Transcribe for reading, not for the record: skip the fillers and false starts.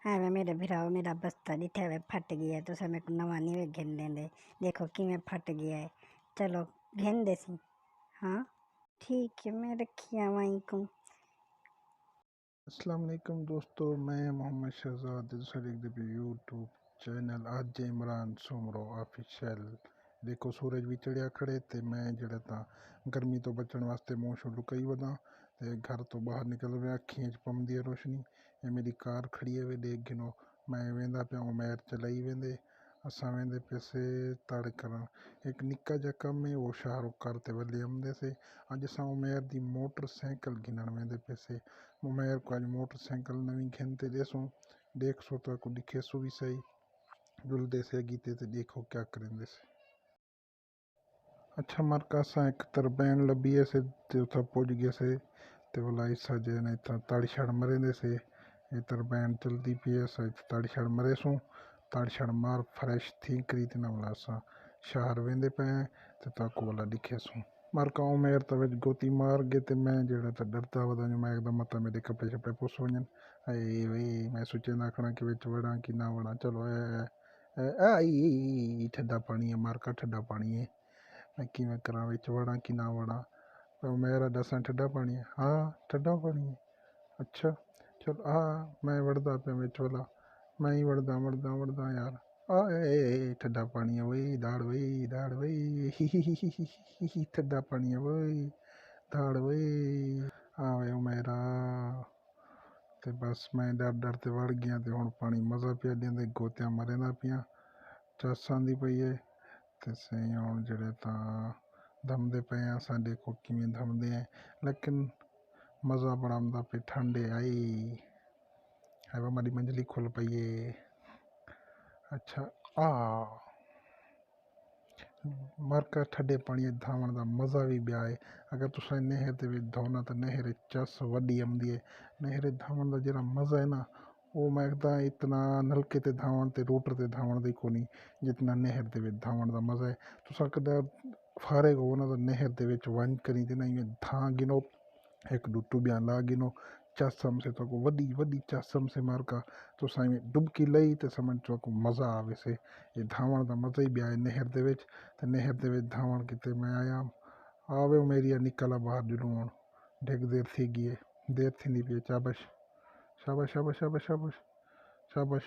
ਐਵੇਂ ਮੇਰੇ ਭਰਾਓ ਮੇਰਾ ਬਸਤਾ ਜਿੱਥੇ ਵੇ ਫਟ ਗਿਆ, ਤੁਸੀਂ ਮੇਰੇ ਕੋਲ ਨਵਾਂ ਨਹੀਂ ਵੇ ਘਿਨ ਲੈਂਦੇ। ਦੇਖੋ ਕਿਵੇਂ ਫਟ ਗਿਆ ਹੈ। ਚਲੋ घिनदे सी। हाँ ठीक है, मैं रखी वहीं को। अस्सलाम वालेकुम दोस्तों, मैं मोहम्मद शहजाद देखते यूट्यूब चैनल अज इमरान सुमरो ऑफिशियल। देखो सूरज भी चढ़िया खड़े ते मैं जड़ा ता गर्मी तो बचने वास्ते मूँह शू लुकाई वदा ते घर तो बाहर निकल रहा, अखियां च पौंदी है रोशनी। ये मेरी कार खड़ी है वे देख गिनो, मैं वेंदा पिया मैर चलाई वेंदे असा वेंदे पैसे तड़ कर एक निक्का जा कम है वो शाहरुख करते वले आमदे से। अज असा उमेर दी मोटरसाइकिल गिनण वेंदे पैसे। उमेर को अज मोटरसाइकिल नवी घिनते देसूँ, देख सो तो को दिखे सो भी सही जुलदे से गीते ते देखो क्या करेंदे से। अच्छा मार्का सा एक तरबैन लभी है से ते उथा पुज गए से ते बोला इसा जे नहीं था ताड़ी छड़ मरेंदे से। ये तरबैन चलती पी है सा ताड़ी छड़ मरे सूँ, ताड़ी छड़ मार फ्रेश थी करी ते ना बोला सा शहर वेंदे पे ते ताको बोला दिखे सूँ। मार्का उमेर तवे गोती मार गए ते मैं जेड़ा था डरता वदा जो मैं एकदम मत मेरे कपड़े शपड़े पुस वजन। अरे वही मैं सोचे ना खड़ा कि विच वड़ा कि ना वड़ा। चलो आई ठंडा पानी है मार्का, ठंडा पानी है मैं किवें करा विच वड़ा कि ना वड़ा। मेरा दसा ठंडा पानी है, हाँ ठंडा पानी है। अच्छा चलो हाँ मैं वड़दा पे विच वाला, मैं ही वड़दा वड़दा वड़दा यार। ठंडा पानी है वही दाड़ वही ही ठंडा पानी है वही दाड़ वही आवे मेरा। ते बस मैं डर डर ते वड़ गया ते हुण पानी मज़ा पिया देंदे गोत्या मरेंदा पिया चस आंदी पई है ते सही हुण जेड़े तां दमदे पे हैं असां देखो किवें दमदे हैं लेकिन मज़ा बड़ा आंदा पे ठंडे आई है हमारी मंजली खुल पई है। अच्छा आ मार्का ठंडे पानी धावण का मज़ा भी ब्या है। अगर तुसा नहर दे विच धोना तो नहर चस वड्डी आंदी है। नहर धावण का जेड़ा मज़ा है ना वो मैं कहता इतना नलके ते धावण ते रोटर ते धावण दा कोनी जितना नहर दे विच धावण का मज़ा है। तुसा कदा फारे हो ना तो नहर दे विच वन करी ते ना इवें धां गिनो एक दो टुबियां ला गिनो चसम से तो वड्डी वड्डी चसम से मार्का तुसा इवें डुबकी लई ते समझ चो को मज़ा आवे से। ये धावण का मज़ा ही ब्या है नहर दे विच ते नहर दे विच धावण किते मैं आया आवे मेरी निकला बाहर जुनू हुण ढिग देर थी गई है, देर थी पई शाबाश शाबाश शाबाश शाबाश शाबाश शाबाश।